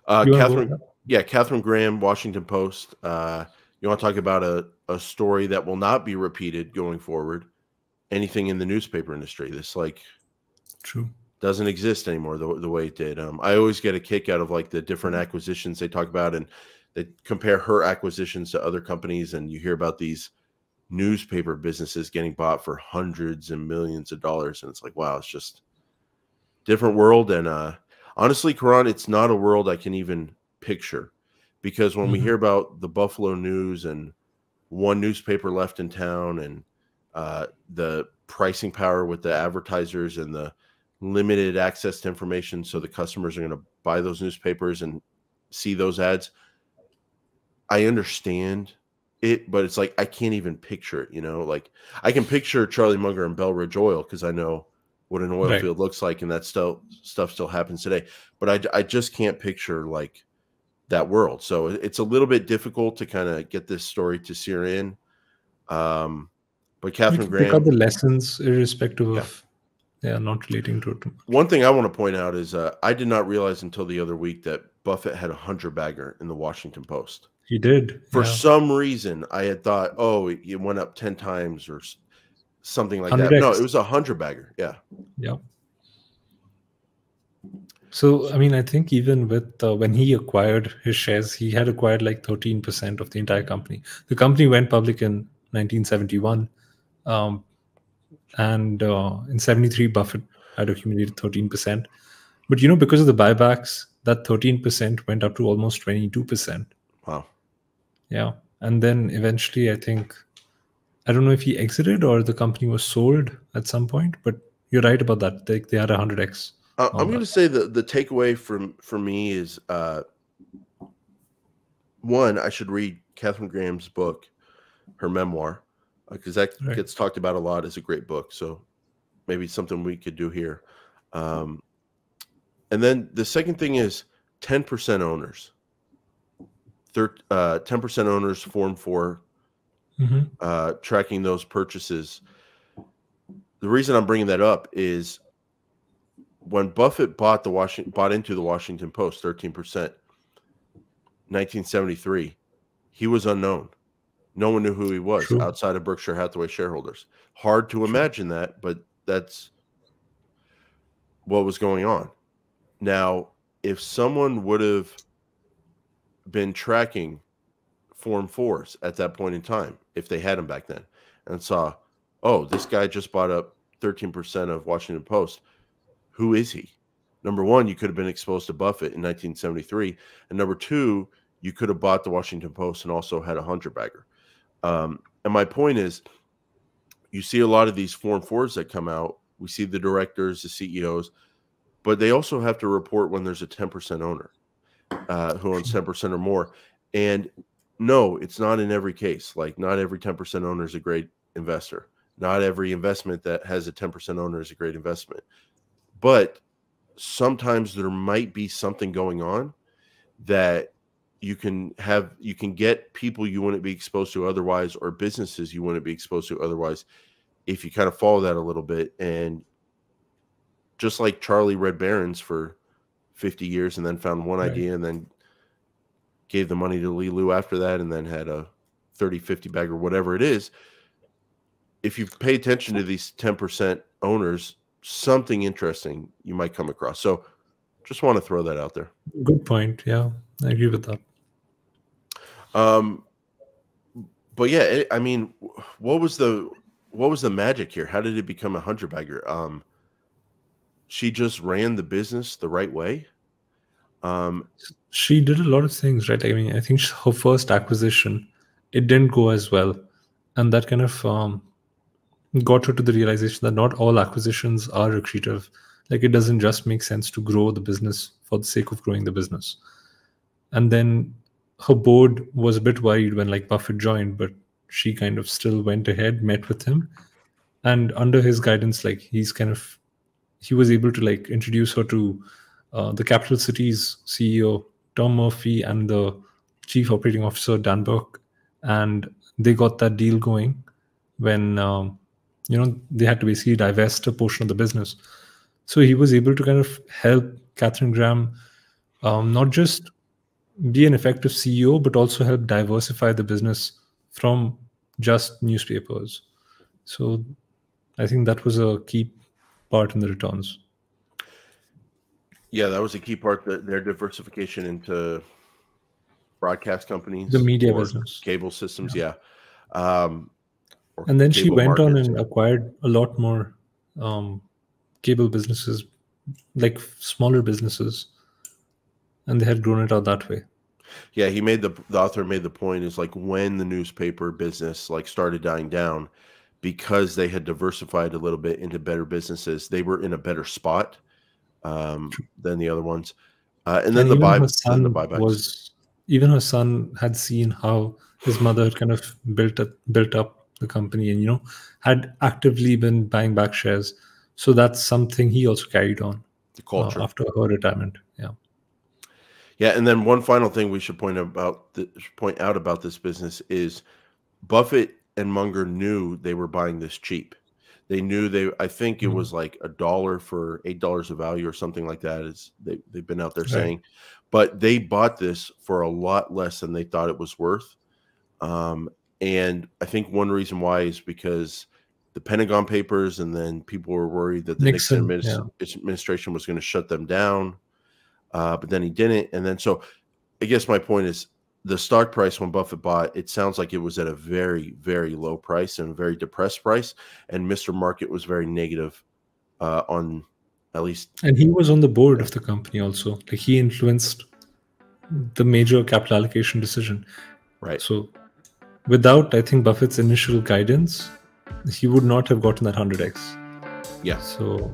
You want to go with Catherine, that? yeah, Catherine Graham, Washington Post. You want to talk about a story that will not be repeated going forward? Anything in the newspaper industry, this like True. doesn't exist anymore the way it did. I always get a kick out of like the different acquisitions they talk about, and they compare her acquisitions to other companies, and you hear about these newspaper businesses getting bought for hundreds and millions of dollars, and it's like, wow, it's just different world. And honestly, Karan, it's not a world I can even picture, because when we hear about the Buffalo News and one newspaper left in town, and the pricing power with the advertisers and the limited access to information, so the customers are going to buy those newspapers and see those ads, I understand it, but it's like I can't even picture it. Like I can picture Charlie Munger and Bell Ridge Oil because I know what an oil Right. field looks like, and that stuff still happens today. But I just can't picture like that world. So it's a little bit difficult to kind of get this story to sear in. But We Catherine can pick out Graham, the lessons irrespective yeah. of not relating to it too much. One thing I want to point out is I did not realize until the other week that Buffett had a 100-bagger in the Washington Post. He did. For Yeah. some reason, I had thought, oh, it went up 10 times or something like that. 100x. No, it was a 100-bagger. Yeah. Yeah. So, I mean, I think even with when he acquired his shares, he had acquired like 13% of the entire company. The company went public in 1971. And in 73, Buffett had accumulated 13%. But, because of the buybacks, that 13% went up to almost 22%. Wow. Yeah. And then eventually, I don't know if he exited or the company was sold at some point, but you're right about that. They had 100x. I'm going to say the takeaway for me is, one, I should read Catherine Graham's book, her memoir, because that gets talked about a lot as a great book. So maybe something we could do here. And then the second thing is 10% owners. 10% owners Form 4, tracking those purchases. The reason I'm bringing that up is when Buffett bought into the Washington Post, 13%, 1973, he was unknown. No one knew who he was outside of Berkshire Hathaway shareholders. Hard to imagine that, but that's what was going on. Now, if someone would have been tracking Form 4s at that point in time, if they had them back then, and saw, oh, this guy just bought up 13% of Washington Post, who is he? Number one, you could have been exposed to Buffett in 1973. And number two, you could have bought the Washington Post and also had a 100-bagger. And my point is, you see a lot of these Form 4s that come out. We see the directors, the CEOs, but they also have to report when there's a 10% owner who owns 10% or more. And no, it's not in every case. Like, not every 10% owner is a great investor. Not every investment that has a 10% owner is a great investment. But sometimes there might be something going on that you can get people you wouldn't be exposed to otherwise, or businesses you wouldn't be exposed to otherwise, if you kind of follow that a little bit. And just like Charlie read Barron's for 50 years and then found one idea and then gave the money to Lee Lu after that, and then had a 30, 50 bag or whatever it is. If you pay attention to these 10% owners, something interesting you might come across. So just want to throw that out there. Good point. Yeah, I agree with that. But yeah, I mean, what was the magic here? How did it become a 100-bagger? She just ran the business the right way. She did a lot of things, right? I mean, I think her first acquisition, it didn't go as well. And that kind of got her to the realization that not all acquisitions are accretive. Like, it doesn't just make sense to grow the business for the sake of growing the business. And then her board was a bit worried when like Buffett joined, but she kind of still went ahead, met with him. And under his guidance, like he was able to like introduce her to the Capital Cities CEO, Tom Murphy, and the Chief Operating Officer, Dan Burke. And they got that deal going when, they had to basically divest a portion of the business. So he was able to kind of help Katherine Graham not just be an effective CEO, but also help diversify the business from just newspapers. So I think that was a key part in the returns. Yeah, that was a key part, their diversification into broadcast companies, The media or business. cable systems. Yeah. And then she went markets. on and acquired a lot more cable businesses, like smaller businesses, and they had grown it out that way. Yeah, the author made the point is like when the newspaper business like started dying down, because they had diversified a little bit into better businesses, they were in a better spot than the other ones. And then even her the son buybacks. even her son had seen how his mother had kind of built up the company, and had actively been buying back shares. So that's something he also carried on The culture after her retirement. Yeah. Yeah, and then one final thing we should point out about this business is Buffett and Munger knew they were buying this cheap. They knew I think it was like $1 for $8 of value or something like that, is they've been out there saying, but they bought this for a lot less than they thought it was worth. And I think one reason why is because the Pentagon Papers, and then people were worried that the Nixon administration was going to shut them down. But then he didn't. And then, so I guess my point is, the stock price when Buffett bought, it sounds like it was at a very, very low price and a very depressed price. And Mr. Market was very negative on, at least. And he was on the board of the company also. Like, he influenced the major capital allocation decision. Right. So without, I think, Buffett's initial guidance, he would not have gotten that 100x. Yeah. So